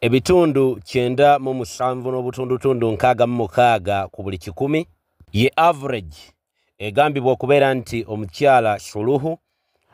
Ebitundu 97.6 ku buli 100 ye average egambibwa okubeera nti omukyala Suluhu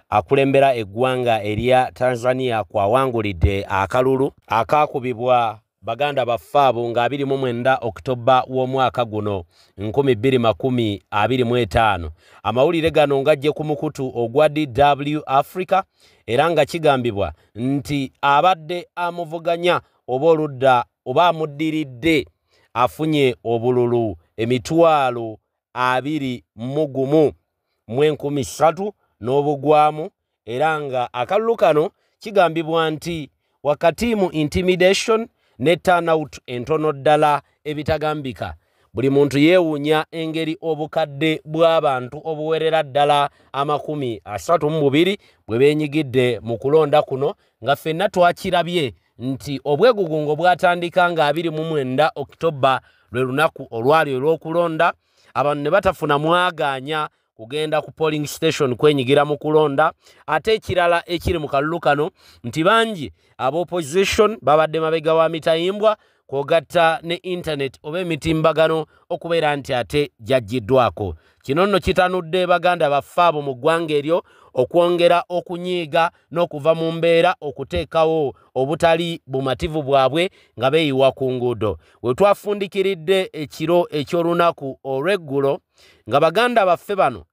akulembera eggwanga erya Tanzania kwawangulidde akalulu akakubibwa baganda baffe abo nga 29 Oktoba w'omwaka guno 2025. Amawulire gano ngajje ku mukutu ogwa DW Africa era nga kigambibwa nti abadde amuvuganya oba oludda oba amuddiridde afunye obululu emitwalo 21,000 n'obugwamu era nga akalulu kano kigambibwa nti wakati mu intimidation ne turnout entono ddala ebitagambika. Buli muntu yeewuunya engeri obukadde bw'abantu obuwerera ddala 32 bwe beenyigidde mu kulonda kuno nga ffenna twakirabye nti obwegugungo bwatandika nga 29 Oktoba lwe lunaku olwali olw'okulonda, abantu ne batafuna mwagaanya kugenda ku polling station kwenyigira mu kulonda. Ate ekirala ekiri mu kalulu kano nti bangi ab'opposition babadde mabega wa mitayimbwa kwogatta ne internet oba emitimbagano okubeera nti ate gyaggiddwako. Kino nno kitanudde baganda baffe abo mu ggwanga eryo okwongera okunyiiga n'okuva mu mbeera okuteekawo obutali bumativu bwabwe nga beeyiwa ku nguudo. We twafundikiridde ekiro eky'olunaku olw'eggulo nga baganda baffe bano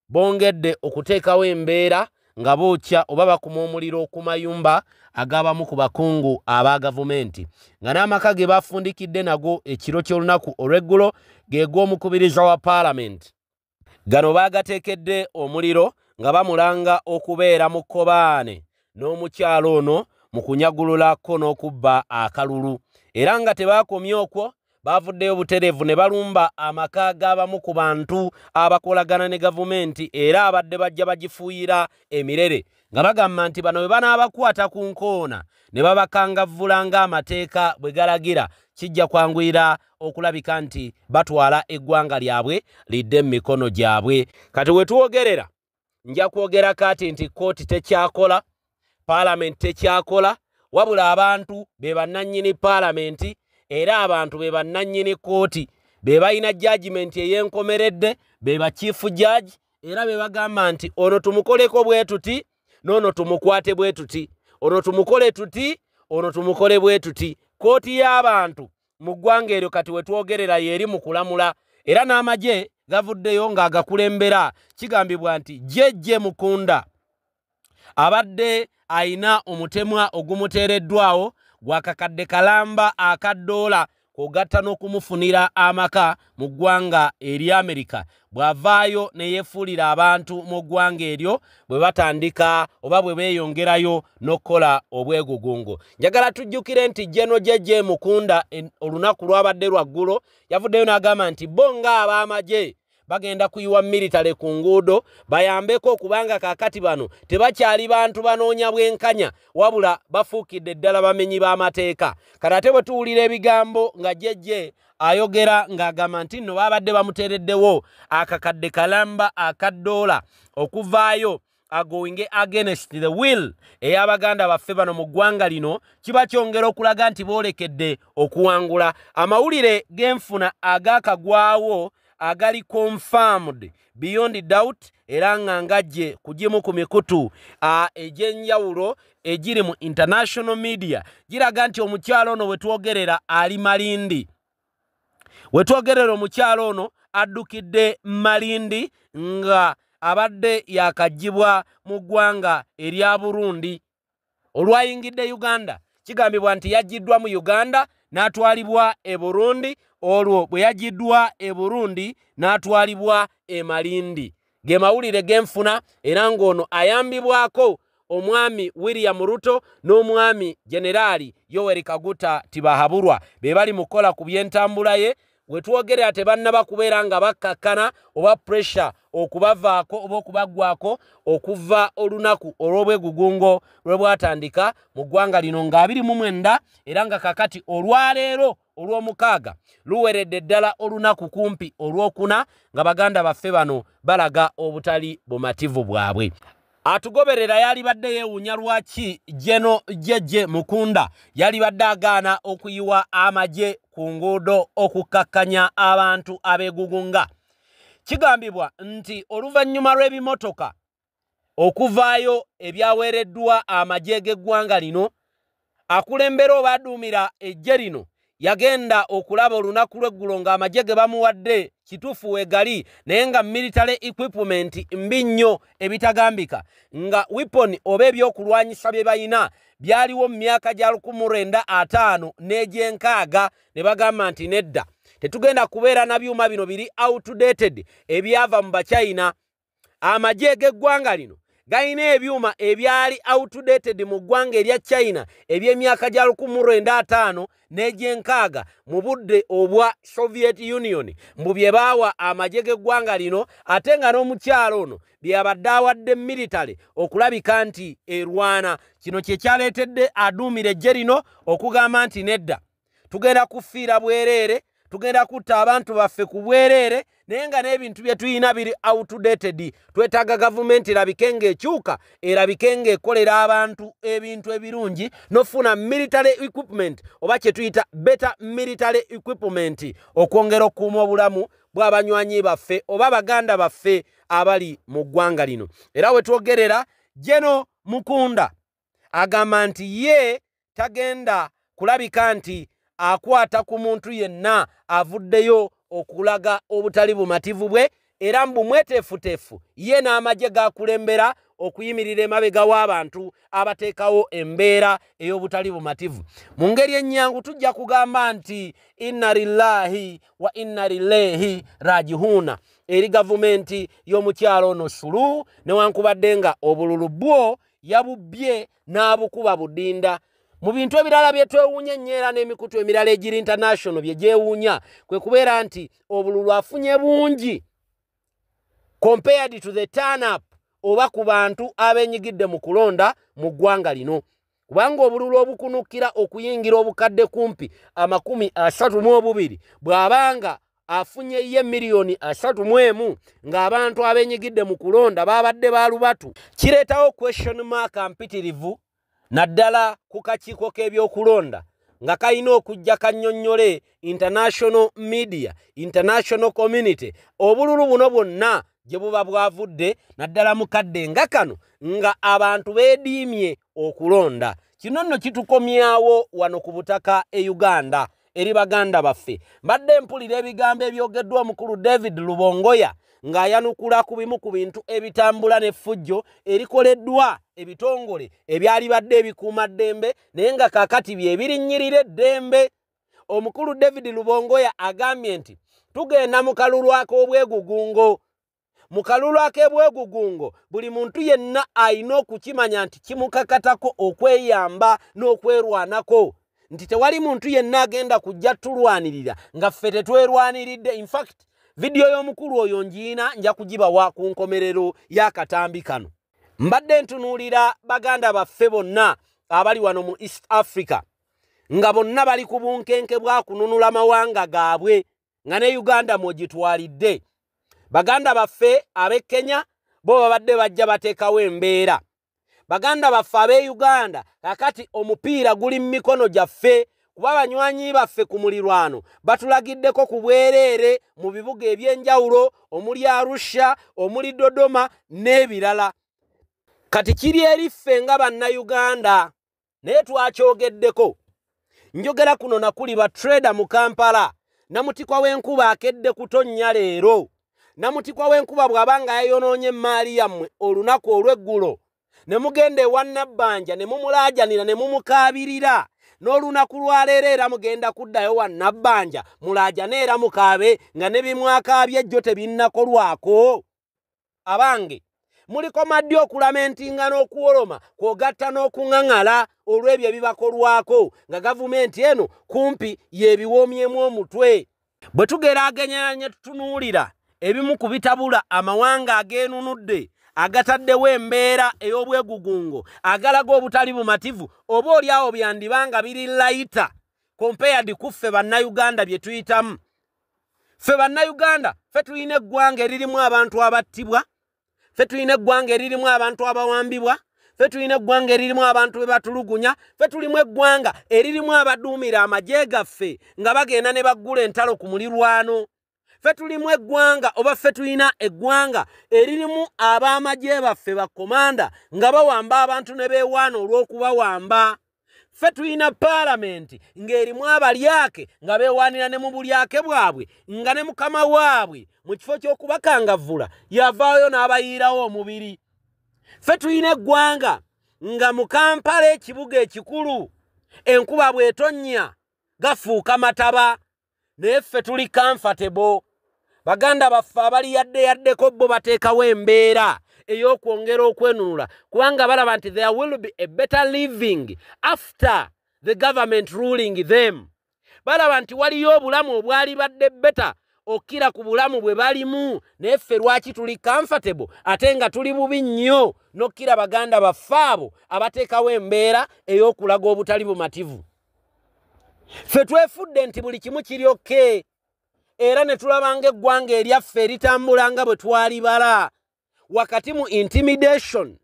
bongedde okuteekawo embeera nga bookya oba bakuma omuliro ku mayumba ag'abamu ku bakungu aba gavumenti, nga n'amaka ge bafundikidde nago ekiro ky'olunaku olw'eggulo ge g'omukubiriza wa paalamenti. Gano baagateekedde omuliro nga bamulanga okubeera mu kkobaane n'omukyalo ono mu kunyagululako n'okubba akalulu. Era nga tebaakomye okwo, baavuddeyo butereevu ne balumba amaka g'abamu ku bantu abakolagana ne gavumenti era abadde bajja bagifuuyira emirere, nga bagamba nti bano bwe banaabakwata ku nkoona ne babakangavvula ng'amateeka bwe galagira, kijja kwanguyira okulabika nti batwala eggwanga lyabwe lidde mu mikono gyabwe. Kati we twogerera, nja kwogera kati nti kkooti tekyakola, paalamenti tekyakola, wabula abantu be bannannyini paalamenti era abantu be bannannyini kkooti, be balina judgment ey'enkomeredde, be ba chief judge, era be bagamba nti ono tumukoleko bwe tuti, n'ono tumukwate bwe tuti, ono tumukole tuti, ono tumukole bwe tuti. Kkooti y'abantu mu ggwanga eryo kati we twogerera yeri mu kulamula, era n'amagye gavuddeyo ng'agakulembera. Kigambibwa nti Jejje Mukunda abadde ayina omutemwa ogumuteereddwawo gw'akakadde kalamba akadoola kwogatta n'okumufunira amaka mu ggwanga eri Amerika, bw'avaayo ne yeefuulira abantu mu ggwanga eryo bwe batandika oba bwe beeyongerayo n'okkola obwegugungo. Njagala tujjukire nti Jejje Mukunda olunaku lwabadde lwaggulo yavuddeyo n'agamba nti bo ng'ab'amagye bagenda kuyiwa militale ku nguudo bayambeko, kubanga kaakati bano tebakyali bantu banoonya bwenkanya, wabula bafuukidde ddala bamenyi b'amateeka. Kati ate bwe tuwulira ebigambo nga Jejje ayogera ng'agamba nti nno babadde bamuteereddewo akakadde kalamba akadoola okuvaayo going against the will ey'abaganda baffe bano mu ggwanga lino, kiba kyongera okulaga nti boolekedde okuwangula. Amawulire g'enfuna agaakagwawo agali confirmed beyond doubt era nga ngajje kugimu ku mikutu egy'enjawulo egiri mu international media giraga nti omukyalo ono wetwogerera ali Malindi. Wetwogerera omukyalo ono addukidde Malindi nga abadde yakaggyibwa mu ggwanga erya Burundi. Olwayingidde Uganda kigambibwa nti yaggiddwa mu Uganda n'atwalibwa e Burundi, olwo bwe yaggiddwa e Burundi n'atwalibwa e Malindi. Ge mawulire genfuna era ng'ono ayambibwako omwami William Ruto n'omwami Generaali Yoweri Kaguta Tibahaburwa be bali mu kukola ku by'entambula ye. Wetwogerera tebannaba kubeera nga bakkakkana oba pressure okubavaako oba okubaggwako okuva olunaku olw'obwegugungo lwe bwatandika mu ggwanga lino nga 29 era nga kakati olwaleero olw'omukaaga luweredde ddala olunaku kumpi olw'okuna nga baganda baffe bano balaga obutali bumativu bwabwe. atugoberera yali badde yeewuunya lwaki Jeno Jeje Mukunda yali badde agaana okuyiwa amagye ku nguudo okukkakkanya abantu abeegugunga. Kigambibwa nti oluvannyuma lw'ebimotoka okuvaayo ebyaweereddwa amagye g'eggwanga lino, akulembera oba aduumira eggye lino yagenda okulaba olunaku lw'eggulo ng'amagye ge bamuwadde kituufu wegali naye nga military equipment mbi nnyo ebitagambika, nga weapon oba ebyokulwanyisa bye balina byaliwo mu myaka gya 1950 n'egy'enkaaga ne bagamba nti nedda tetugenda kubeera na byuma bino biri outdated ebyava mu Bachina. Amagye g'eggwanga lino galina ebyuma ebyali outdated mu ggwanga erya China eby'emyaka gya 1950 n'egy'enkaaga mu budde obwa Soviet Union mbu bye baawa amagye g'eggwanga lino, ate nga n'omukyalo ono byabadde awadde military okulabika nti erwana. Kino kye kyaleetedde aduumira eggye lino okugamba nti nedda tugenda kufiira bwereere, tugenda kutta abantu baffe ku bwereere, naye nga n'ebintu bye tuyina biri outdated. Twetaaga gavumenti erabike ng'ekyuka, erabike ng'ekolera abantu ebintu ebirungi n'ofuna military equipment oba kye tuyita better military equipment okwongera okukuuma obulamu bw'abanywanyi baffe oba baganda baffe abali mu ggwanga lino. Era we twogerera Jeno Mukunda agamba nti ye tagenda kulabika nti akwata ku muntu yenna avuddeyo okulaga obutali bumativu bwe, era mbu mweteefuteefu ye n'amagye gakulembera okuyimirira emabega w'abantu abateekawo embeera ey'obutali bumativu. Mu ngeri ennyangu tujja kugamba nti inna lillahi wa inna ilaihi raji'uun eri gavumenti y'omukyalo ono Suluhu, newankubadde nga obululu bwo yabubbye n'abukuba budinda. Mu bintu ebirala bye twewuunya ennyo era n'emikutu emirala egiri international bye gyewuunya kwe kubeera nti obululu afunye bungi compared to the turn up oba ku bantu abeenyigidde mu kulonda mu ggwanga lino, kubanga obululu obukunukkira okuyingira obukadde kumpi 32 bw'abanga afunye ye miliyoni 31 ng'abantu abeenyigidde mu kulonda babadde balubatu, kireetawo question mark mpitirivu naddala ku kakiiko k'ebyokulonda nga kalina okujja kannyonnyole international media, international community obululu buno bwonna gye buba bwavudde naddala mu kadde nga kano nga abantu beediimye okulonda. Kino nno kitukomyawo wano ku butaka e Uganda eri baganda baffe. Mbadde mpulira ebigambo ebyogeddwa omukulu David Lubongoya ng'ayanukula ku bimu ku bintu ebitambula n'effujjo erikoleddwa ebitongole ebyali badde ebikuuma ddembe naye nga kaakati bye birinnyirira eddembe. Omukulu David Lubongoya agambye nti tugenda mu kalulu ak'obwegugungo. Mu kalulu ak'obwegugungo buli muntu yenna alina okukimanya nti kimukakatako okweyamba n'okwerwanako, nti tewali muntu yenna agenda kujja tulwanirira nga ffe tetwerwaniridde. In fact video y'omukulu oyo njiina nja kugibawa ku nkomerero y'akatambi kano. Mbadde ntunuulira baganda baffe bonna abali wano mu East Africa nga bonna bali ku bunkenke bwa kununula mawanga gaabwe nga ne Uganda mwogitwalidde. Baganda baffe ab'e Kenya bo babadde bajja bateekawo embeera. Baganda baffe ab'e Uganda kakati omupiira guli mu mikono gyaffe kuba banywanyi baffe ku mulirwano batulagiddeko ku bwereere mu bibuga eby'enjawulo omuli Arusha, omuli Dodoma n'ebirala. Kati kiri eri ffe nga bannayuganda naye twakyogeddeko. Njogera kuno nakuli batrader mu Kampala. Namutikwa w'enkuba akedde kutonnya leero. Namutikwa w'enkuba bw'abanga yayonoonye emmaali yammwe olunaku olw'eggulo ne mugenda ewa Nabbanja ne mumulaajanira ne mumukaabirira, n'olunaku lwaleero era mugenda kuddayo wa Nabbanja mulaajane era mukaabe nga ne bimwakaabye jjo tebinnakolwako. Abange muliko maddi okulamentinga n'okuwoloma kwogatta n'okuŋaŋala olw'ebyo ebibakolwako nga gavumenti eno kumpi yeebiwoomyemu omutwe. Bwe tugeraageranya tutunuulira ebimu ku bitabula amawanga ageenunudde agataddewo embeera ey'obwegugungo agalaga obutali bumativu oba oliawo byandibanga biri layita compared ku ffe bannayuganda bye tuyitamu. Ffe bannayuganda ffe tulina eggwanga eririmu abantu abattibwa, ffe tulina eggwanga eririmu abantu abawambibwa, ffe tulina eggwanga eririmu abantu be batulugunya, ffe tulimu eggwanga eririmu abaduumira amagye gaffe nga bagenda ne baggula entalo ku mulirwano, ffe tulimu eggwanga oba ffe tulina eggwanga eririmu ab'amagye baffe bakomanda nga bawamba abantu ne beewaana olw'okubawamba, ffe tulina paalamenti ng'erimu abalyake nga beewaanira ne mu bulyake bwabwe nga ne mukama waabwe mu kifo ky'okubakangavvula yavaayo n'abayiirawo omubiri, ffe tulina eggwanga nga mu Kampala ekibuga ekikulu enkuba bw'etonnya gafuuka mataba, naye ffe tuli comfortable. Baganda baffe abali yaddeko bo bateekawo embeera ey'okwongera okwenunula kubanga balaba nti there will be a better living after the government ruling them. Balaba nti waliyo obulamu obwali badde better okira ku bulamu bwe balimu, naye ffe lwaki tuli comfortable ate nga tuli bubi nnyo n'okkira baganda baffe abo abateekawo embeera ey'okulaga obutali bumativu. Ffe twefudde nti buli kimu kiri okay, era ne tulabanga eggwanga eryaffe eritambula nga bwe twalibala wakati mu intimidation,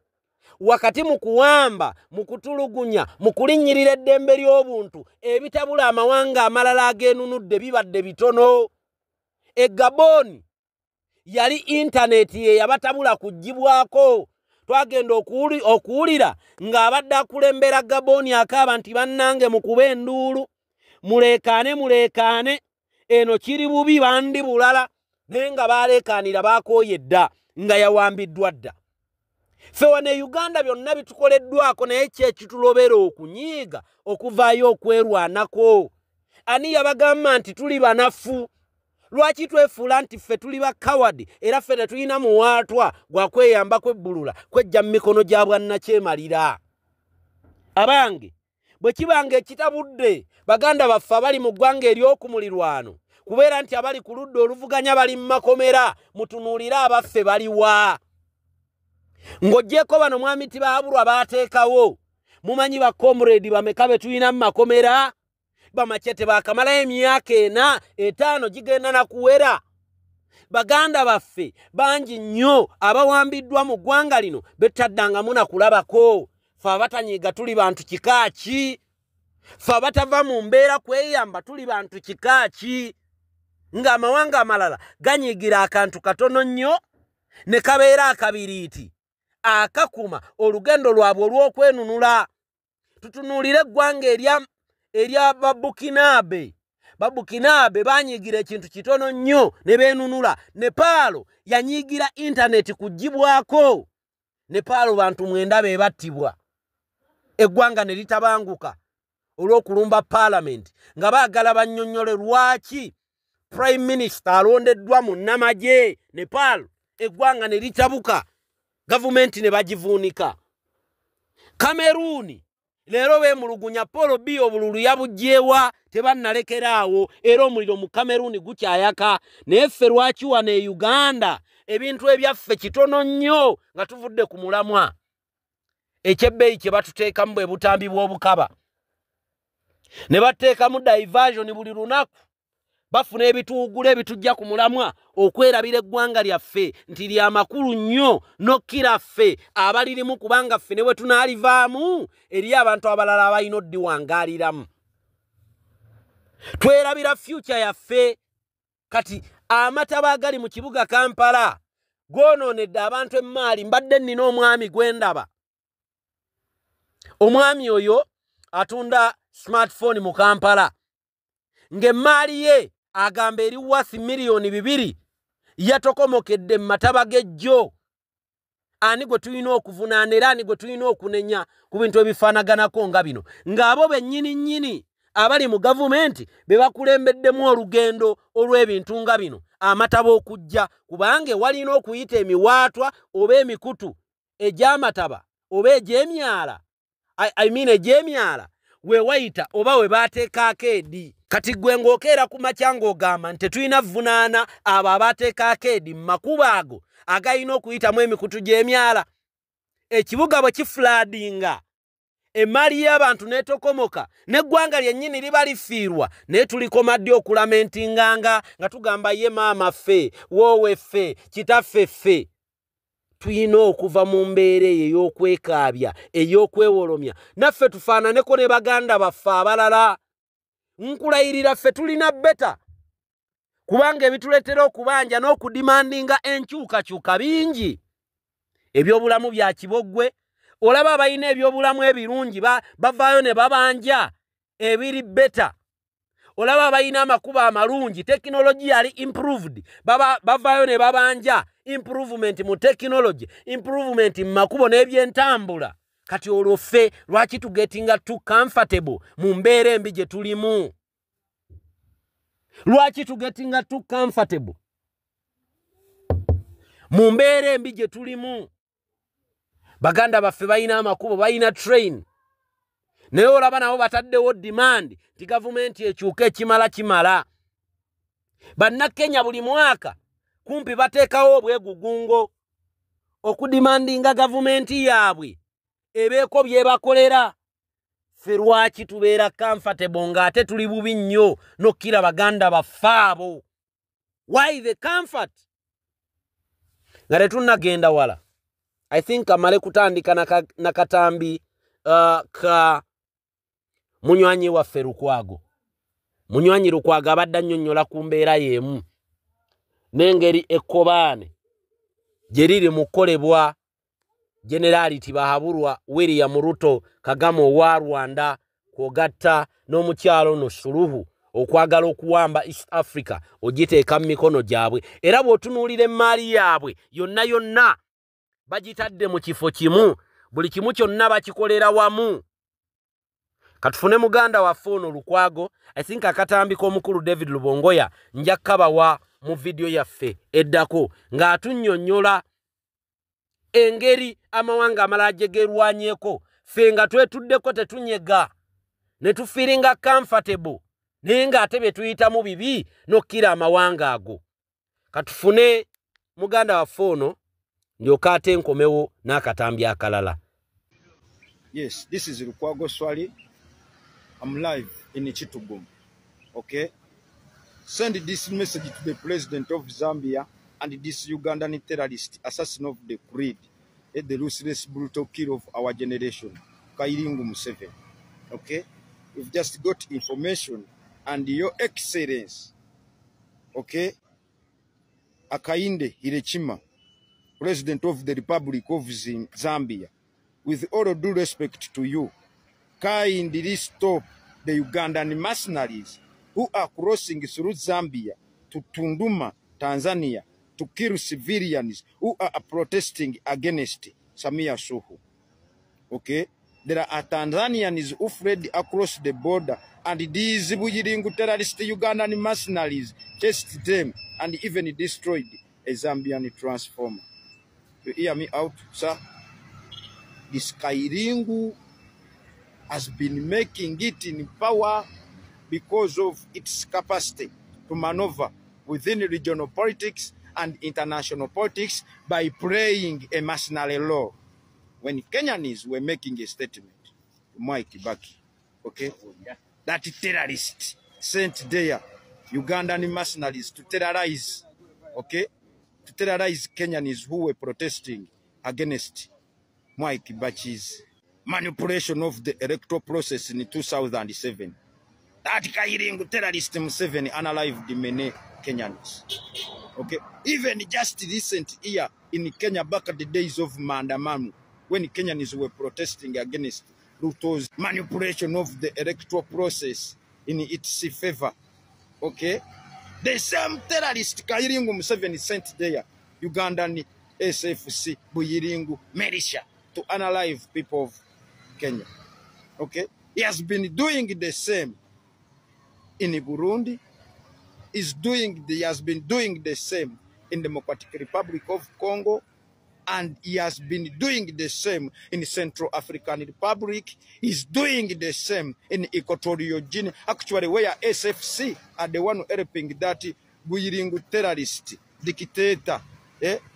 wakati mu kuwamba, mu kutulugunya, mu kulinnyirira eddembe ly'obuntu ebitabula amawanga amalala ageenunudde bibadde bitono. E Gabon yali intaneti ye yabatabula kuggyibwako. Twagenda okuwulira ng'abadde akulembera Gabon akaaba nti bannange mukube enduulu, muleekaane eno kiri bubi bandi bulala, naye nga baaleekaanira baakooye dda nga yawambiddwa dda. Ffe wano e Uganda byonna bitukoleddwako, naye kyekitulobera okunyiiga okuvaayo okwerwanako. Ani yabagamba nti tuli banafu? Lwaki twefuula nti ffe tuli bakawadi era ffe tetulina muwaatwa gwa kweyambako ebbulula kwejja mu mikono gya bwannakyemalira? Abange bwe kibanga ekitabudde baganda baffe abali mu ggwanga ery'okumulirwano kubeera nti abali ku ludda oluvuganya bali mu makomera, mutunuulire abaffe baliwa. Ng'oggyeko bano mwami Tibaabulwa baateekawo, mumanyi bakomredi bameka be tulina mu makomera? Bamacete baakamalayo emyaka 4 5 gigenda na kuwera. Baganda baffe bangi nnyo abawambiddwa mu ggwanga lino betaddangamu na kulabako. Ffe abatanyiiga tuli bantu kika ki? Ffe abatava mu mbeera kweyamba tuli bantu kika ki? Ng'amawanga amalala ganyiigira akantu katono nnyo ne kabeera akabiriiti akakuma olugendo lwabwe olw'okwenunula. Tutunuulire eggwanga erya Babukinabe. Babukinabe banyiigira ekintu kitono nnyo ne beenunula. Nepal yanyiigira intaneti kuggyibwako. Nepal bantu 9 be battibwa. Eggwanga ne litabanguka olw'okulumba paalamenti nga baagala bannyonnyole lwaki prime minister alondeddwa mu nnamagye Nepal, eggwanga ne litabuka, gavumenti ne bagivuunika. Kameruni leero beemulugunya Paul Biya obululu yabugyewa tebannalekeraawo, era omuliro mu Kameruni gukyayaka. Naye ffe lwaki wano e Uganda ebintu ebyaffe kitono nnyo nga tuvudde ku mulamwa? Ekyebbeeyi kye batuteekamu bwe butambi bw'obukaba, ne bateekamu diversion buli lunaku, bafuna ebituugula ebitujja ku mulamwa okwerabira eggwanga lyaffe nti lya makulu nnyo n'okkira ffe abalirimu, kubanga ffe ne bwe tunaalivaamu eri abantu abalala abalina oddiwangaaliramu. Twerabira future yaffe. Kati amataba agali mu kibuga Kampala goonoonedde abantu emmaali. Mbadde nnina omwami gwe ndaba. Omwami oyo atunda smartphone mu Kampala, ng'emmaali ye agamba eri worth $2,000,000 yatokomokedde mu mataba g'ejjo. Ani gwe tulina okuvunaana era ani gwe tulina okunenya ku bintu ebifaanaganako nga bino, ng'abo bennyini nnyini abali mu gavumenti be bakulembeddemu olugendo olw'ebintu nga bino amataba okujja, kubanga walina okuyita emiwaatwa oba emikutu egy'amataba oba egy'emyala, egy'emyala we wayita oba we baateekaako edi. Kati gwe ng'okeera ku makya ng'ogamba nti tetulina vunaana abo abaateekaako edi mu makubo ago agalina okuyitamu emikutu gy'emyala. Ekibuga bwe kifulaadinga, emmaali y'abantu n'etokomoka, n'eggwanga lyennyini liba lifiirwa, naye tulikoma ddi okulamentinganga nga tugamba ye maama ffe, woowe ffe, kitaffe ffe. tuyina okuva mu mbeera ey'okwekaabya ey'okwewolomya naffe tufaananeko ne baganda baffe abalala. Nkulayirira ffe tulina beta kubanga ebituleetera okubanja n'okudimandinga enkyukakyuka bingi. Ebyobulamu bya kiboggwe, olaba abalina ebyobulamu ebirungi bavaayo ne babanja ebiri beta. Olaba abalina amakubo amalungi, technologically improved, bavaayo ne babanja improvement mu technology, improvement mu makubo n'ebyentambula. Kati olwo ffe lwaki tugetinga too comfortable mu mbeera embi gye tulimu? Lwaki tugetinga too comfortable mu mbeera embi gye tulimu? Baganda baffe balina amakubo, balina train. Naye olaba nabo bataddewo demand ti gavumenti ekyuka ekimala. Bannakenya buli mwaka kumpi bateekawo obwegugungo okudimandinga gavumenti yaabwe ebeeko byebakolera. Ffe lwaki tubeera comfortable ng'ate tuli bubi nnyo n'okkira baganda baffe abo? Why the comfort? Nga tetunnagenda wala, I think amale kutandika nakatambi ka munywanyi waffe Lukwago. Munywanyi Lukwago abadde annyonnyola ku mbeera y'emu n'engeri ekkobaane gye riri mu kukolebwa Generali Tibahabulwa William Ruto Kagame owa Rwanda kwogatta n'omukyalo no Suluhu okwagala okuwamba East Africa ogiteeka mu mikono gyabwe. Era bw'otunuulira emmaali yaabwe yonna bagitadde mu kifo kimu, buli kimu kyonna bakikolera wamu. Katufune muganda waffe ono Lukwago, I think akatambi k'omukulu David Lubongoya nja kabawa mu video yaffe eddako ng'atunnyonnyola engeri amawanga amalala gye gerwanyeeko, ffe nga twetuddeko tetunyega ne tufiiringa comfortable, naye ng'ate bye tuyitamu bibi n'okkira amawanga ago. Katufune muganda waffe ono ndyoka ate nkomewo n'akatambi akalala. Yes, this is Lukwago Swali. I'm live in Chitugum. Okay? Send this message to the president of Zambia and this Ugandan terrorist assassin of the creed at the ruthless brutal kill of our generation, Kairingu Museveni. Okay? We've just got information and your excellence, okay, Akainde Hirechima, President of the Republic of Zambia, with all due respect to you, kindly stop the Ugandan mercenaries who are crossing through Zambia to Tunduma, Tanzania, to kill civilians who are protesting against Samia Suluhu. Okay? There are Tanzanians who fled across the border, and these Bujiringu terrorist Ugandan mercenaries chased them and even destroyed a Zambian transformer. You hear me out, sir? This Kairingu has been making it in power because of its capacity to maneuver within regional politics and international politics by playing a mercenary role. When Kenyans were making a statement to Mike Kibaki, okay, that terrorists sent their Ugandan mercenaries to terrorize, okay, to terrorize Kenyans who were protesting against Mike Kibaki's manipulation of the electoral process in 2007. That Kairingu terrorist Museveni unalived many Kenyans. Okay, even just recent year in Kenya, back at the days of Maandamano, when Kenyans were protesting against Ruto's manipulation of the electoral process in its favor. Okay, the same terrorist Kairingu Museveni sent there Ugandan SFC Buyiringu militia to unalive people of Kenya. Okay, he has been doing the same in Burundi. He has been doing the same in the Democratic Republic of Congo, and he has been doing the same in the Central African Republic. He's doing the same in Equatorial Guinea, actually where SFC are the one helping that Buyiringu terrorist dictator,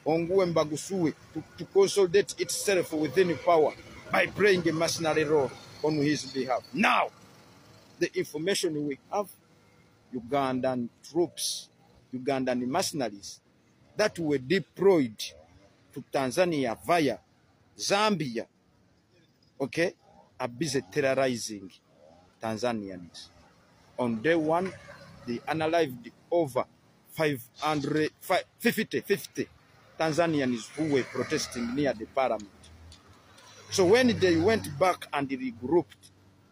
Onguwe Mbagusuwe, to consolidate itself within power by playing a mercenary role on his behalf. Now, the information we have, Ugandan troops, Ugandan mercenaries that were deployed to Tanzania via Zambia, okay, are busy terrorizing Tanzanians. On day one, they unalived over 50 Tanzanians who were protesting near the parliament. So when they went back and regrouped,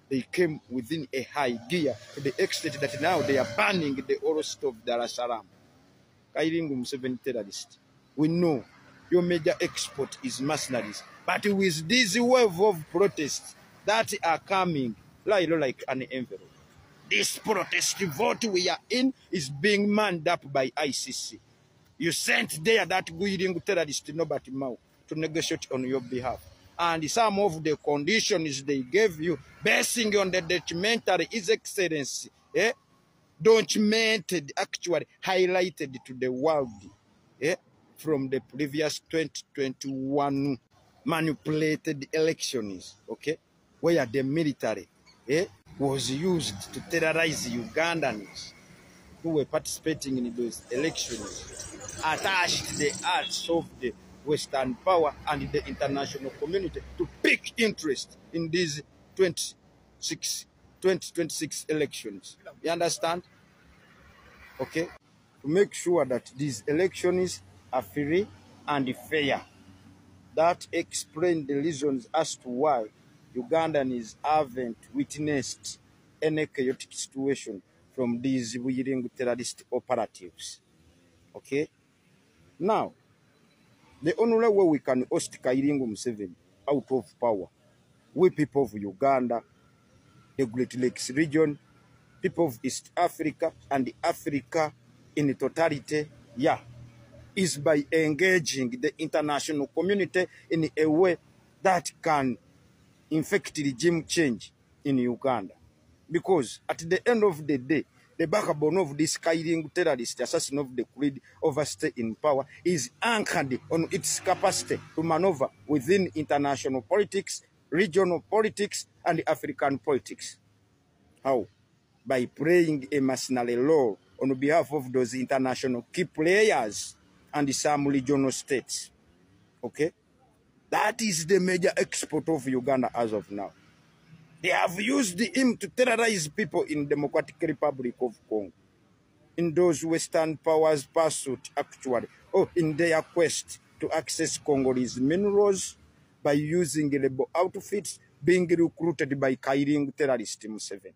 they came within a high gear to the extent that now they are banning the oil of Dar es Salaam. Kairingu Museveni terrorist. We know your major export is mercenaries. But with this wave of protests that are coming, like an envelope, this protest vote we are in is being manned up by ICC. You sent there that Kairingu terrorist, Nobody Mau, to negotiate on your behalf. And some of the conditions they gave you, basing on the documentary, His Excellency, documented, actually highlighted to the world from the previous 2021 manipulated elections, okay, where the military was used to terrorize Ugandans who were participating in those elections, attached the arts of the Western power and the international community to pick interest in these 2026 elections. You understand? Okay? To make sure that these elections are free and fair. That explains the reasons as to why Ugandans haven't witnessed any chaotic situation from these Kairingu terrorist operatives. Okay? Now, the only way we can host Kairingu Museveni out of power, we people of Uganda, the Great Lakes region, people of East Africa, and Africa in totality, is by engaging the international community in a way that can infect regime change in Uganda. Because at the end of the day, the backbone of this Kairingu terrorist assassin of the creed overstay in power is anchored on its capacity to maneuver within international politics, regional politics, and African politics. How? By playing a mercenary role on behalf of those international key players and some regional states. Okay? That is the major export of Uganda as of now. They have used him to terrorize people in Democratic Republic of Congo. In those Western powers' pursuit, actually, in their quest to access Congolese minerals by using rebel outfits being recruited by Kairingu terrorist Museveni.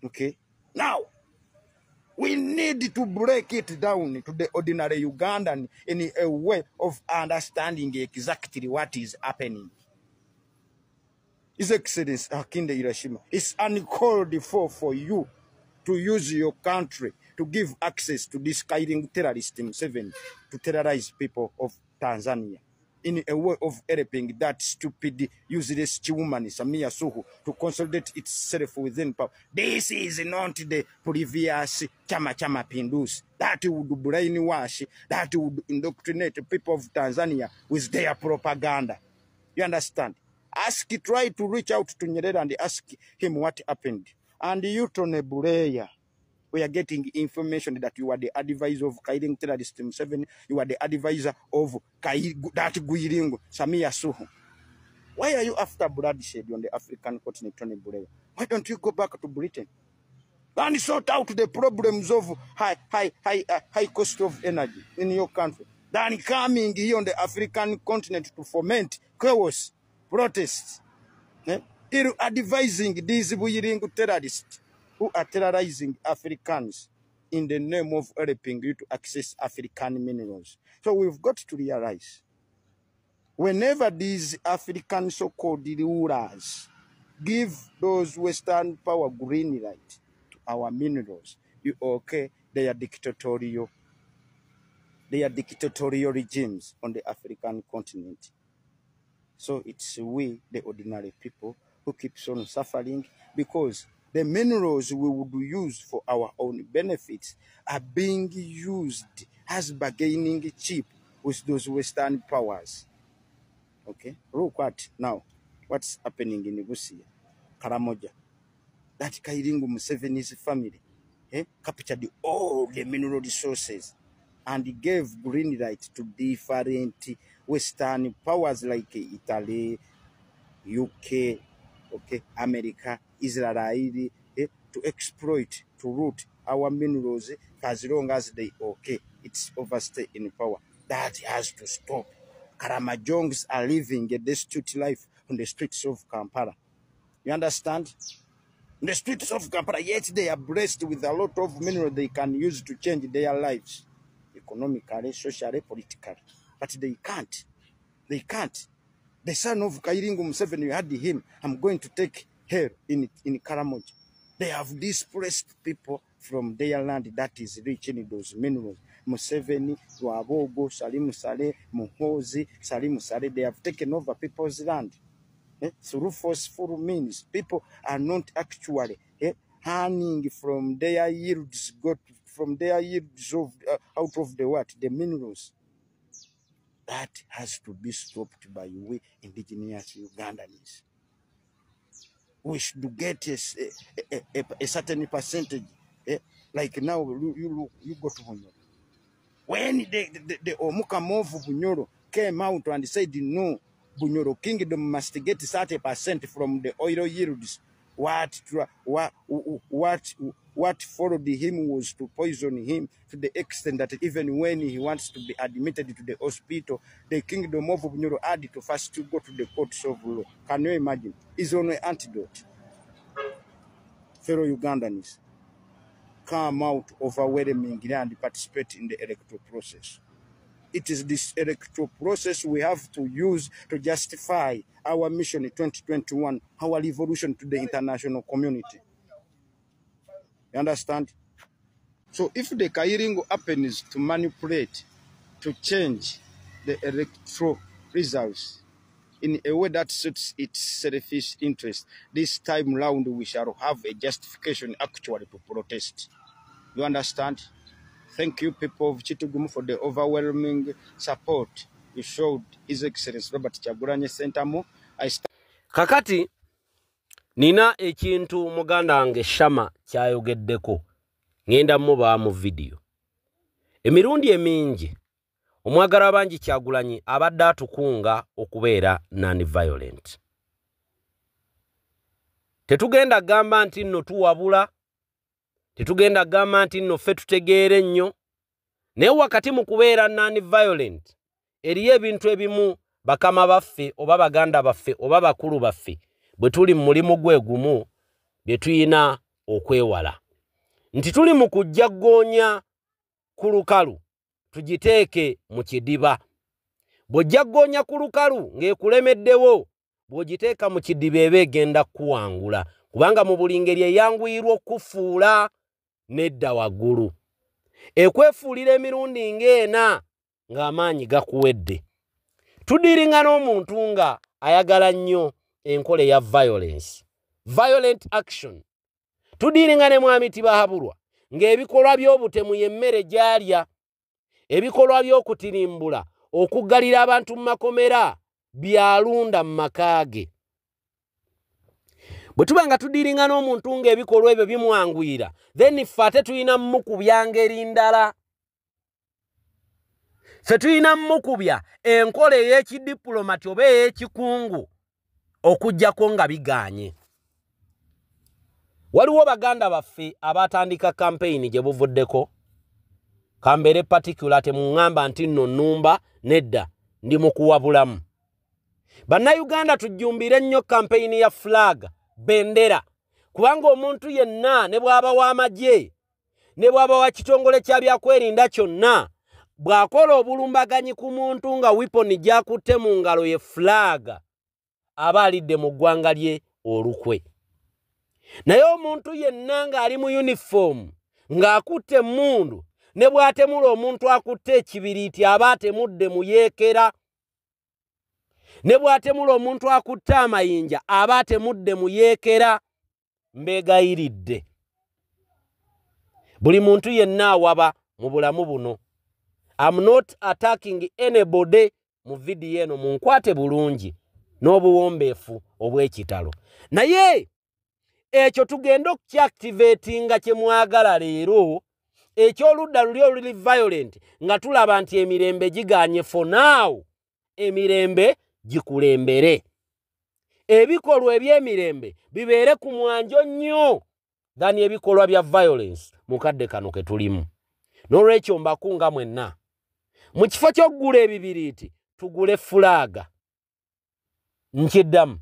Okay? Now, we need to break it down to the ordinary Ugandan in a way of understanding exactly what is happening. His Excellency Hakainde Hiroshima, it's uncalled for you to use your country to give access to this Kairingu terrorist Museveni to terrorize people of Tanzania in a way of helping that stupid, useless woman, Samia Suluhu, to consolidate itself within power. This is not the previous Chama Pinduzi that would brainwash, that would indoctrinate people of Tanzania with their propaganda. You understand? Try to reach out to Nyerere and ask him what happened. And you, Tony Bureya, we are getting information that you are the advisor of Kairingu terrorist Museveni, you are the advisor of that Kairingu, Samia Suluhu. Why are you after bloodshed on the African continent, Tony Bureya? Why don't you go back to Britain and sort out the problems of high cost of energy in your country? Than coming here on the African continent to foment chaos, protests, you're advising these Kairingu terrorists who are terrorizing Africans in the name of helping you to access African minerals. So we've got to realize, whenever these African so-called rulers give those Western power green light to our minerals, they are dictatorial regimes on the African continent. So it's we, the ordinary people, who keeps on suffering because the minerals we would use for our own benefits are being used as bargaining chip with those Western powers. Okay? Look at now what's happening in Busia, Karamoja. That Kairingu Museveni's family captured all the mineral resources and gave green light to different Western powers like Italy, UK, okay, America, Israel, to exploit, to root our minerals as long as they okay. It's overstay in power. That has to stop. Karamajongs are living a destitute life on the streets of Kampala. You understand? On the streets of Kampala, yet they are blessed with a lot of minerals they can use to change their lives, economically, socially, politically. But they can't. They can't. The son of Kairingo Museveni, you had him, I'm going to take her in Karamoja. They have displaced people from their land that is rich in those minerals. Museveni, Wabogo, Salimu Saleh, Muhozi, Salimu Saleh, they have taken over people's land. Through forceful means. People are not actually earning from their yields, from their yields of, out of the what? The minerals. That has to be stopped by we indigenous Ugandans. We should get a certain percentage. Like now, you go to Bunyoro. When the Omuka Movu Bunyoro came out and said, no, Bunyoro Kingdom must get 30% from the oil yields, what followed him was to poison him to the extent that even when he wants to be admitted to the hospital, the Kingdom of Bunyoro had to first to go to the courts of law. Can you imagine? It's only an antidote. Fellow Ugandans, come out overwhelmingly and participate in the electoral process. It is this electoral process we have to use to justify our mission in 2021, our revolution to the international community. You understand? So if the Kairingo happens to manipulate, to change the electoral results in a way that suits its selfish interest, this time round we shall have a justification actually to protest. You understand? Thank you, people of Chitugumu, for the overwhelming support you showed His Excellency Robert Kyagulanyi Ssentamu. Kakati nina ekintu muganda wange Shama kyayogeddeko ngenda muba mu video. Emirundi emingi omwagala bangi Kyagulanyi abadde atukunga okubeera non-violent. Tetugenda gamba nti nno tuwabula, tetugenda gamba nti nno ffe tutegeere nnyo, naye wakati mu kubeera non-violent eriyo ebintu ebimu bakama baffe oba baganda baffe oba bakulu baffe bwe tuli mu mulimu gwe gumu bye tuyina okwewala. Nti tuli mu kujja ggoonya ku lukalu tugiteeke mu kidiba. Bw'ojja ggoonya ku lukalu ng'ekulemeddewo, bw'ogiteeka mu kidiba eba egenda kuwangula, kubanga mu buli ngeri eyanguyirwa okufuula nedda waggulu. Ekwefuulira emirundi ng'ena ng'amaanyi gakuwedde. Tudiringa n'omuntu nga ayagala nnyo enkola ya violence, violent action. Tudiringa ne mwami Tibahabulwa ng'ebikolwa by'obutemu y'emmere gy'alya, ebikolwa by'okutirimbula, okuggalira abantu mu makomera byalunda mu maka ge. Bwe tuba nga tudiringa n'omuntu ng'ebikolwa ebyo bimwanguyira, then ffe ate tulina mmukubya ngeri ndala. Ffe tulina mmukubya enkola ey'ekidiplomati oba ey'ekikungu okuggyako nga bigaanye. Waliwo baganda baffe abatandika campaign gye buvuddeko, kambeere particular temuŋŋamba nti nno nnumba, nedda ndi mu kuwabulamu. Bannayuganda tujjumbire nnyo campaign ya flag, bendera, kubanga omuntu yenna ne bw'aba w'amagye ne bw'aba wa kitongole kya byakwerinda kyonna bw'akola obulumbaganyi ku muntu nga weapon gy'akutte mu ngalo ye flag, aba alidde mu ggwanga lye olukwe. Naye omuntu yenna ng'ali mu uniform ng'akutte emmundu ne bw'atemula omuntu akutte ekibiriiti aba atemudde mu yeekera, ne bw'atemula omuntu akutte amayinja aba atemudde mu yeekera. Mbeegayiridde buli muntu yenna awaba mu bulamu buno. I'm not attacking anybody mu video eno, munkwate bulungi n'obuwombeefu obw'ekitalo. Naye ekyo tugenda okukyactivatinga kye mwagala leero, ekyoludda luli oluli violent nga tulaba nti emirembe giganye for now emirembe gikulembere ebikolwa eby'emirembe bibeere ku mwanjo nnyo than ebikolwa bya violence mukadde kano ke tulimu n'olwekyo mbakunga mwenna mu kifo ky'okugula ebibiriiti tugule fulaaga nkiddamu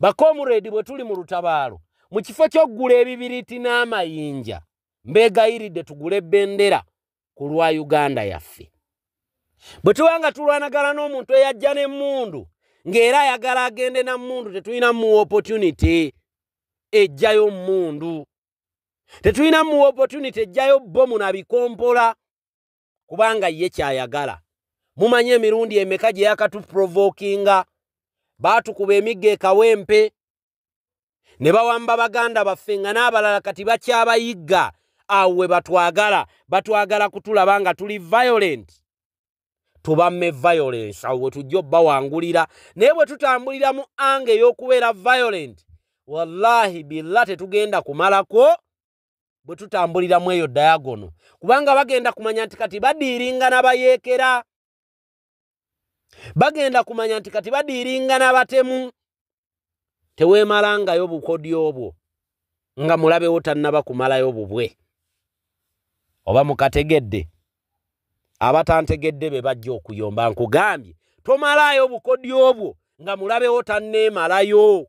bakomuredi bwe tuli mu lutabaalo mu kifo ky'okugula ebibiriiti n'amayinja mbeegayiridde tugule bendera ku lwa Uganda yaffe bwe tuba nga tulwanagala n'omuntu eyajja n'emmundu ng'era ayagala agende na mmundu tetulina mu opportunity ejjayo mmundu tetulina mu opportunity ejjayo bomu na bikompola kubanga ye kyayagala mumanye emirundi emeka gye yakatuprovokinga baatukuba emigga ekawempe ne bawamba baganda baffe nga n'abalala kati bakyabayigga awo we batwagala kutulaba nga tuli violent tubamme violence awo we tujja obbawangulira naye bwe tutambulira mu ange ey'okubeera violent wallahi billah tetugenda kumalako bwe tutambulira mu eyo diagono kubanga bagenda kumanya nti kati badiiringa n'abayeekera bagenda kumanya nti kati badiiringa n'abatemu teweemalangayo bukodyo obwo nga mulabewo tannaba kumalayo bubwe oba mukategedde abatantegedde be bajja okuyomba nkugambye tomalayo bukodyo obwo nga mulabewo tanneemalayo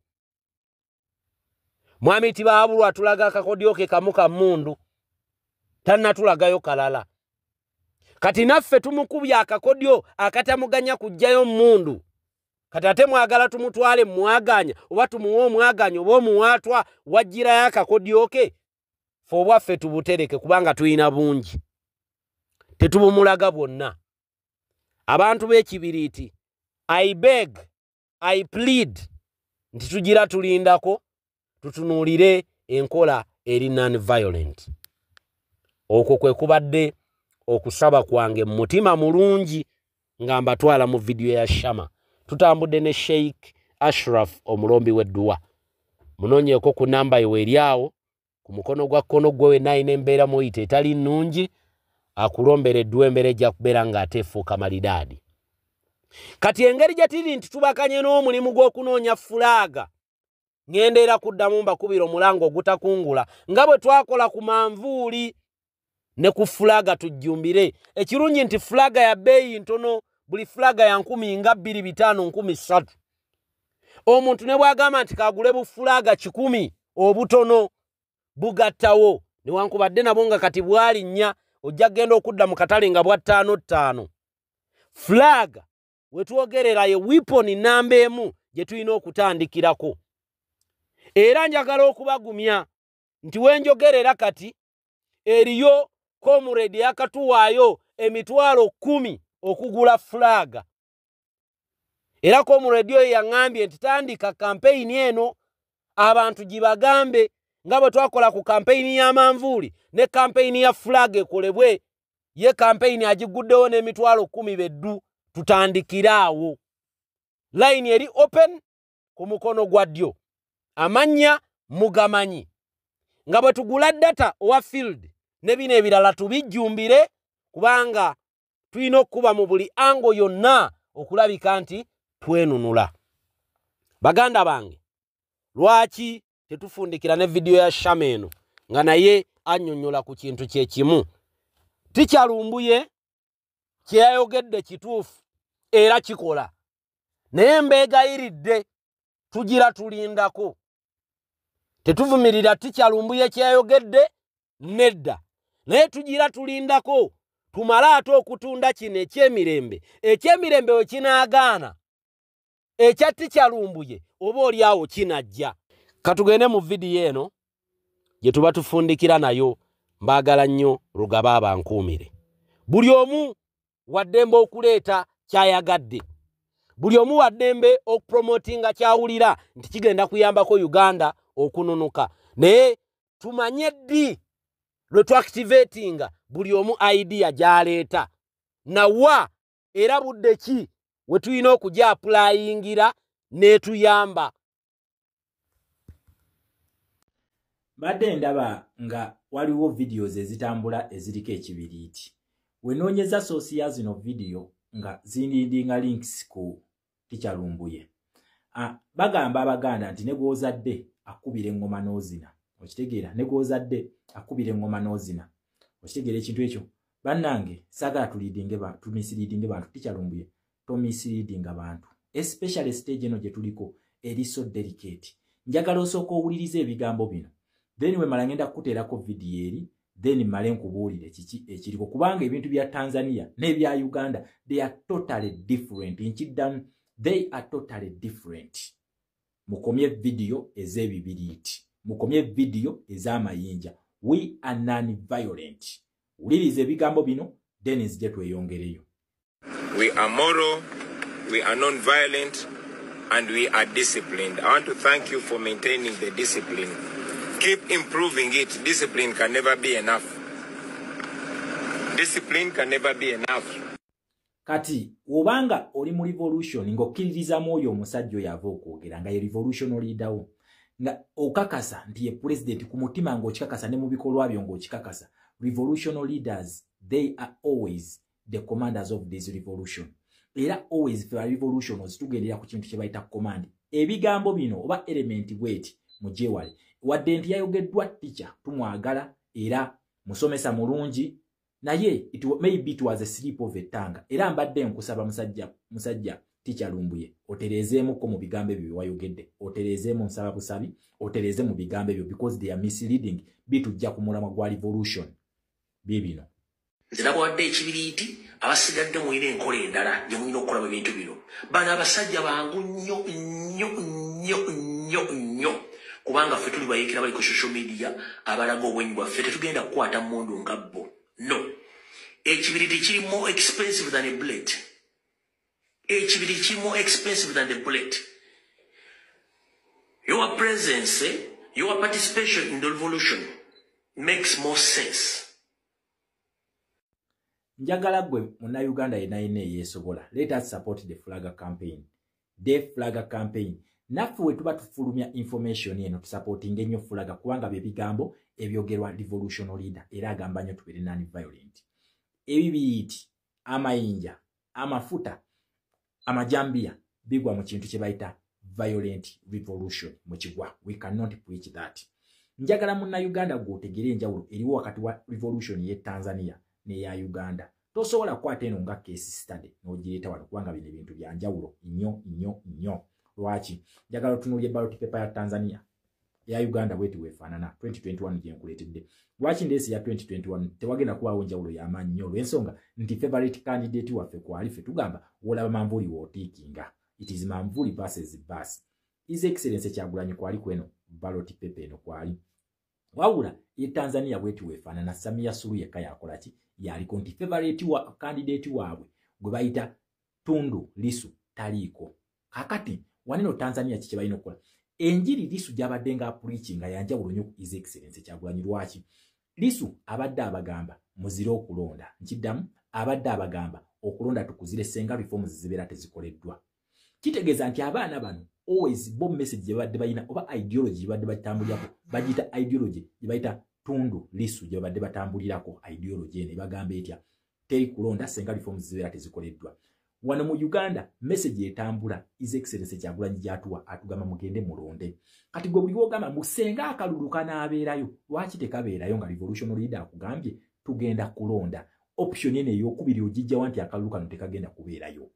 mwami Tibaabulwa tulaga akakodyo ke kamu ka mmundu tannatulagayo kalala kati naffe tumukubye akakodyo akatamuganya kujjayo mmundu kati ate mwagala tumutwale mwaganya oba tumuwe omwaganya oba omuwaatwa wajjirayo akakodyo ke fe obwaffe tubutereke kubanga tulina bungi tetubumulaga bwonna abantu b'ekibiriiti I beg I plead nti tugira tulindako tutunuulire enkola eri non-violent okwo kwe kubadde okusaba kwange mu mutima mulungi nga mbatwala mu vidiyo ya Shama tutambudde ne Sheikh Ashraf omulombi w'edduwa munoonyeeko ku namba yo eryawo ku mukono gwa kkono gwe we nayina embeera muyita etali nnungi akulombera edduwa embeera ejja kubeera ng'ateefuuka malidaadi kati engeri gye tiri nti tubakanye n'omulimu gw'okunoonya fulaaga ngenda era kuddamu mbakubira omulango ogutakungula nga bwe twakola ku manvuuli ne ku fulaaga tujjumbire ekirungi nti fulaaga ya bbeeyi ntono buli fulaaga ya 2,500 omuntu ne bw'agamba nti kagule bufulaaga 1,000 obutono bugattawo newankubadde nabwo nga kati bwalinnya ojja genda okudda mu katale nga bwa 5,500 fulaaga wetwogerera ye weapon namba emu gye tulina okutandikirako era njagala okubagumya nti wenjogerera kati eriyo komuredi yakatuwaayo emitwalo 10 okugula fulaaga era komuredi oyo yaŋŋambye nti tandika kampeyini eno abantu gibagambe nga bwe twakola ku kampeyini y'amanvuuli ne kampeyini ya fulaaga ekolebwe ye kampeyini agiguddewo n'emitwalo 10 beddu tutandikiraawo layini eri open ku mukono gwa ddyo amannya mugamanyi nga bwe tugula data owa field ne bino ebirala tubijjumbire kubanga tulina okuba mu buli ango yonna okulabika nti twenunula baganda bange lwaki tetufundikira ne vidiyo ya Shama eno nga naye annyonnyola ku kintu kye kimu tikyalumbuye kyeyayogedde kituufu era kikola naye mbeegayiridde tugira tulindako tetuvumirira tikyalumbuye kyeyayogedde nedda naye tugira tulindako tumale ate okutunda kino ekyemirembe we kinaagaana ekya tikyalumbuye oba oli awo kinajja katugende mu vidiyo eno gye tuba tufundikira nayo mbaagala nnyo Lugaba abankuumire buli omu waddembe okuleeta kyayagadde buli omu waddembe okupromotinga kyawulira nti kigenda kuyambako Uganda okununuka naye tumanye ddi lwe tuactivatinga buli omu idea gy'aleeta nawa era budde ki we tulina okujja applyingira n'etuyamba Badde ndaba nga waliwo videos ezitambula eziriko ekibiriiti. Wenoonyeza source ya zino video nga zindinga links ku Teacher Lumbuye. Bagamba Abaganda nti ne gw'ozadde akubira engoma n'ozina. Okitegeera, ne gw'ozadde akubira engoma n'ozina. Okitegeera ekintu ekyo. Bannange saagala tumisleading bantu. Teacher Lumbuye tomisleading abantu. Especially stage eno gye tuliko eri so delicate. Njagala osooka owuliriza ebigambo bino. Then we mala ngenda kuteerako video eri, then male nkubuulire kiki ekiriko kubanga ebintu bya Tanzania n'ebya Uganda they are totally different. Nkiddamu, they are totally different. Mukomye video ez'ebibiriiti. Mukomye video ez'amayinja. We are non-violent. Wuliriza ebigambo bino, then nzije tweyongereyo. We are moral, we are non-violent, and we are disciplined. I want to thank you for maintaining the discipline. Keep improving it. Discipline can never be enough. Discipline can never be enough. Kati, obanga oli mu revolution ng'okkiririza oyo omusajja oyo ava okwogera nga ye revolution leader nga okakasa nti ye president ku mutima ng'okikakasa ne mu bikolwa byo ng'okikakasa. Revolution leaders, they are always the commanders of this revolution. Era always for revolution ozitugendera ku kintu kye bayita command. Ebigambo bino oba element bweti mujewale. Wadde nti yayogeddwa teacher tumwagala era musomesa mulungi naye maybe it was a slip of a tongue. Era mbadde nkusaba musajja Teacher Lumbuye oterezeemu ko mu bigambo ebyo wayogedde. Oterezeemu nsaba busabi, otereze mu bigambo ebyo because they are misleading. Bitujja ku mulamwa gwa revolution. Bibino. Nzira bwadde ekibiriiti abasigadde mu ine enkola endala gye mulina okukola mu bintu bino. Bano abasajja bangu nnyo. Kubanga ffe tuli bayekera bali ku social media abalaga obwenyi bwaffe tetugenda kukwata mundu nga bo. No. Ekibiriiti kiri more expensive than a bullet. Ekibiriiti kiri more expensive than the bullet. Your presence, your participation in the revolution makes more sense. Njagala gwe muna Uganda yenna yesobola. Let us support the Flagger campaign. The Flagger campaign. Naffe we tuba tufulumya information eno tusupporting ennyo Flagger kubanga bye bigambo ebyogerwa revolution leader era agamba nnyo tubere non-violent. Ebibiriiti, amayinja, amafuta, amajambia bigwa mu kintu kye bayita violent revolution mu kigwa. We cannot preach that. Njagala muna Uganda gwotegere enjawulo eriwo wakati wa revolution ye Tanzania ne ya Uganda. Tosobola kwata eno nga case study n'ogireeta wano kubanga bino ebintu bya njawulo nnyo. Lwaki? Njagala otunuulye ballot paper ya Tanzania. Ya Uganda bweti weefaanana 2021 gye nkuleetedde. Lwaki ndeesi ya 2021 tewagenda kubawo njawulo y'amaanyi nnyo olw'ensonga nti favorite candidate waffe kwali ffe tugamba wolaba Manvuli wootiikinga. It is Manvuli versus Bass. His Excellency Kyagulanyi kwali kweno ballot paper eno kwali. Wawula ye Tanzania bweti weefaanana Samia Suluhu yekka yakola ki? Yaliko nti favorite candidate waabwe gwe bayita Tundu Lissu taliiko. Kakati waneno Tanzania kiki balina okukola? Enjiri Lissu gy'abadde nga preaching nga yanjawulo nnyo ku His Excellency Kyagulanyi. Lwaki? Lissu abadde abagamba muzire okulonda. Nkiddamu abadde abagamba okulonda tukuzire senga reforms zibeera tezikoleddwa. Kitegeeza nti abaana bano always bomb message gye badde bayina oba ideology gye badde batambulirako bagiyita ideology gye bayita Tundu Lissu gye badde batambulirako ideology ene bagamba etya teri kulonda senga reforms zibeera tezikoleddwa. Wano mu Uganda message etambula His Excellency Kyagulanyi gy'atuwa atugamba mugende mulonde. Kati gwe buli wogamba musenga akalulu kanaabeerayo lwaki tekabeerayo nga revolution leader akugambye tugenda kulonda. Option ene ey'okubiri ogijjawa nti akalulu kano tekagenda kubeerayo.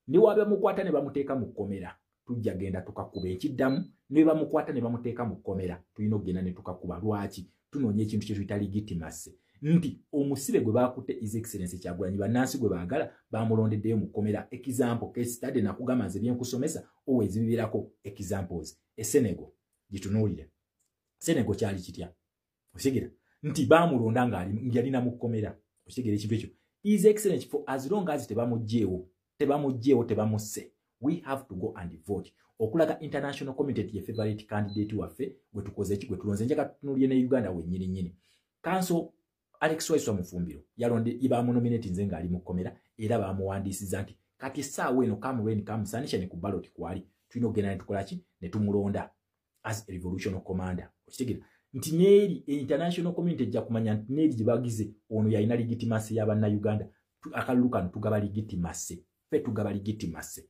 Ne waba mukwata ne bamuteeka mu kkomera tujja genda tukakuba. Ekiddamu ne bamukwata ne bamuteeka mu kkomera tulina okugenda ne tukakuba. Lwaki? Tunoonya ekintu kye tuyita legitimacy. Nti omusibe gwe bakutte His Excellency Kyagulanyi bannansi gwe baagala bamulondeddeyo mu kkomera. Example case study nakugamba nze byenkusomesa always bibeerako examples. Senegal gitunuulire. Senegal kyali kitya? Osigera nti baamulonda nga yalina mu kkomera. Osigera ekintu ekyo. His Excellency for as long as tebamuggyeewo tebamusse, we have to go and vote. Okulaga international community ye favorite candidate waffe gwe tukoze ki gwe tulonze. Njagala tunuulire ne Uganda wennyini. Council Alex Waiswa Mufumbiro yalonde ibamunominate nze ng'ali mu kkomera era bamuwandiisiza nti kati essaawa eno kamulweni kamusanisha ne ku ballot kwali tulina okugenda ne tukola ki ne tumulonda as a revolution commander. Okitegera nti neeri international community ejja kumanya nti neeri gye bagize ono yalina legitimacy y'abannayuganda akalulu kano tugaba legitimacy ffe tugaba legitimacy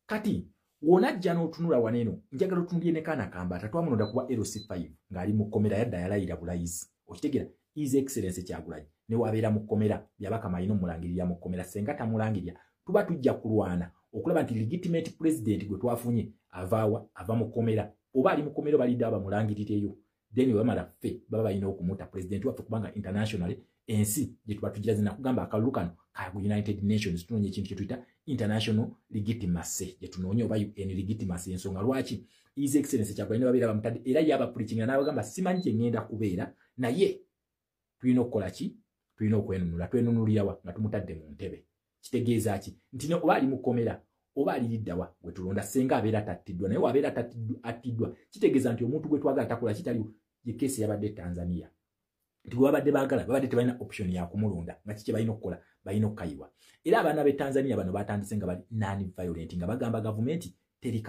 kati wonajja n'otunula waneeno njagala otunulye ne kaana kambata twamulonda kuba LC5 ng'ali mu kkomera yadda yalayira bulayizi okitegera his excellence Kyagulanyi ne wabeera mu kkomera byabaka mayino mulangirira mu kkomera senga tamulangirira tuba tujja kulwana okulaba nti legitimate president gwe twafunye avaawa ava mu kkomera oba ali mu kkomera balidde abamulangirireyo then wamala ffe baba balina okumuta president waffe kubanga internationally ensi gye tuba tugira zina kugamba akalulu kano ka United Nations tunoonya ekintu kye tuyita international legitimacy gye tunoonya oba UN legitimacy ensonga lwaki his excellence Kyagulanyi babeera bamutadde era yaba preaching n'abagamba simanyi kye ngenda kubeera naye tulina okukola ki tulina okwenunula twenunulirawa nga tumutadde mu ntebe kitegeeza ki nti oba ali mu kkomera oba aliriddawa gwe tulonda senga abeera tattiddwa naye wabeera attiddwa kitegeeza nti omuntu gwe twagala takola kitaliwo ye keesi yabadde Tanzania nti bwe babadde baagala babadde tebalina option ya kumulonda nga kiki balina okukola balina okukayiwa era abaana b'e Tanzania bano batandise nga bali non-violent nga bagamba gavumenti teri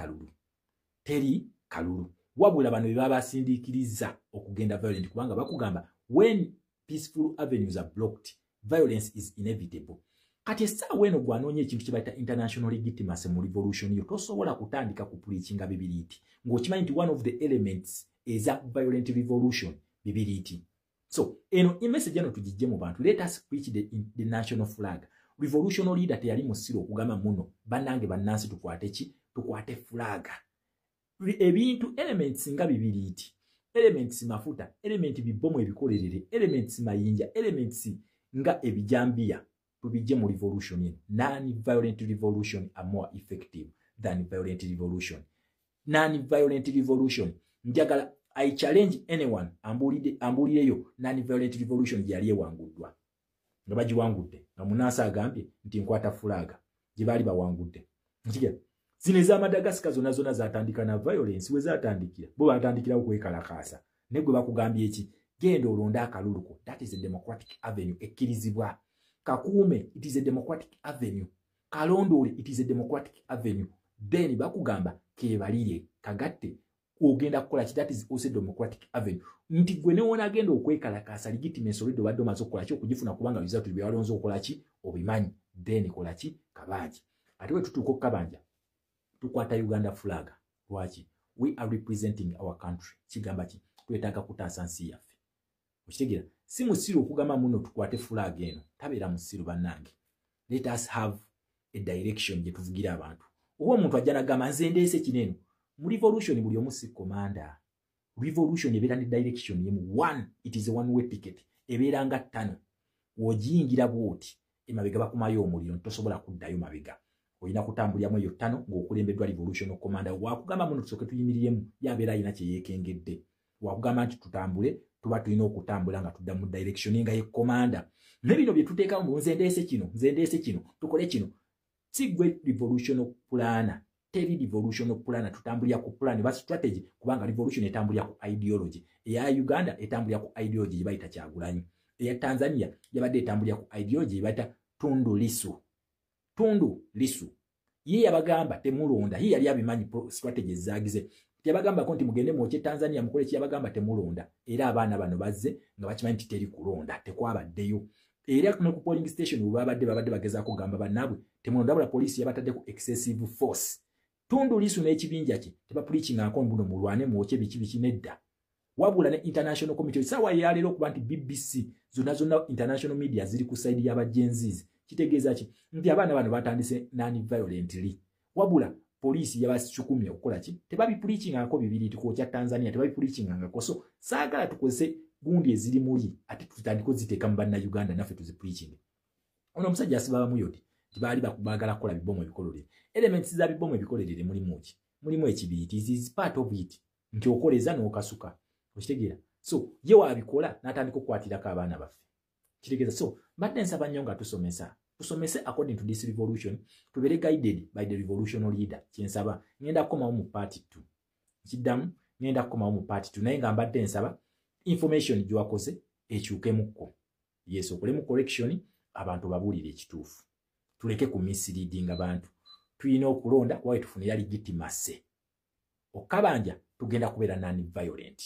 kalulu wabula bano bye baba basindiikiriza okugenda violent kubanga bakugamba when peaceful avenues are blocked violence is inevitable kati essaawa eno gwanoonya ekintu kye bayita international legitimacy mu revolution yo tosobola kutandika kupuliikinga bibiriiti ng'okimanyi nti one of the elements eza violent revolution bibiriiti so eno imessage eno tugijje mu bantu let us preach the national flag revolutionary leader teyali musiro okugamba muno bannange bannansi tukwate flaga ebintu elements nga bibiriiti elements mafuta elements bibomu ebikolerere elements mayinja elements nga ebijambiya tubijje mu revolution eno non-violent revolution are more effective than violent revolution non-violent revolution njagala I challenge anyone ambulireyo non-violent revolution gyali ewanguddwa nga bagiwangudde nga munaasa agambye nti nkwata fulaga gye baali bawangudde ntiga zino ez'Amadagascar zonna zatandika na violence we zatandikira bo batandikirawo kwekalakaasa ne gwe bakugambye eki genda olonda akaluluko that is a democratic avenue ekkirizibwa kakuume it is a democratic avenue kalondoole it is a democratic avenue then bakugamba kebalire kagatte ogenda kukola ki that is also democratic avenue nti gwe ne wona agenda okwekalakaasa legitimacy olidde obadde omaze okukola ki okugifuna kubanga result bye walonze okukola ki obimanyi then kola ki kabanja ate we tutuuka okukabanja tukwata Uganda flag lwaki we are representing our country kigamba ki twetaaga kutaasa nsi yaffe okitegeera si musiru okugamba muno tukwate flag eno tabeera musiru bannange let us have a direction gye tuvugira abantu oba omuntu ajja nagamba nze ndeese kineno mu revolution buli omu si commander revolution ebeera ne direction yemu one it is a one way ticket ebeera nga ttano wogiyingira bwoti emabega bakumayo omuliro tosobola kuddayo mabega olina kutambuliramu eyo ttano ng'okulembeddwa revolution commander wakugamba muno tusooke tuyimiriremu yabeera alina kye yeekengedde wakugamba nti tutambule tuba tulina okutambula nga tudda mu direction nga ye commander nebino bye tuteekamu nze ndeese kino tukole kino si gwe revolution plana teri revolution plana tutambulira ku plan ba strategy kubanga revolution etambulira ku ideology eya Uganda etambulira ku ideology gye bayita Kyagulanyi eya Tanzania yabadde etambulira ku ideology gye bayita Tundu Lissu ye yabagamba temulonda ye yali abimanyi strategy zagize yabagamba ko nti mugende mwoche Tanzania mukole ki yabagamba temulonda era abaana bano bazze nga bakimanyi nti teri kulonda tekwabaddeyo era kuno ku polling station babadde bagezaako kugamba bannabwe temulonda bula police yabatadde ku excessive force Tundu Lissu n'ekibinja kye tebapulikinga ako mbuno mulwane mwoche biki nedda wabula ne international community sawa yalero okuba nti BBC zonna international media ziri ku side y'abajenzizi kitegeeza ki nti abaana bano batandise non-violently wabula police yabasukumye okukola ki tebabipulikinga ako bibiri tukokya Tanzania tebabipulikinga ngako so saagala tukozese gundi eziri muli ate tutandiko ziteeka mu banna Uganda naffe tuzipulikinga ono omusajja asibaba muyoti tibali bakubagala kola bibomo ebikolere elements za bibomo ebikolere mulimu ekibiri is part of it nti okoleza n'okasuka okitegeera so ye wabikola n'atandika okwatirako abaana baffe kitegeeza so mbadde nsaba nnyo nga tusomese according to this revolution tubere guided by the revolutionary leader kyensaba ngenda kukomawo mu part 2 kiddamu ngenda kukomawo mu part 2 naye nga mbadde nsaba information gyewakoze ekyukemukko yes okolemu correction abantu babuulire ekituufu tuleke ku misleading abantu tulina okulonda wawe tufunira legitimacy okabanja tugenda kubeera non-violent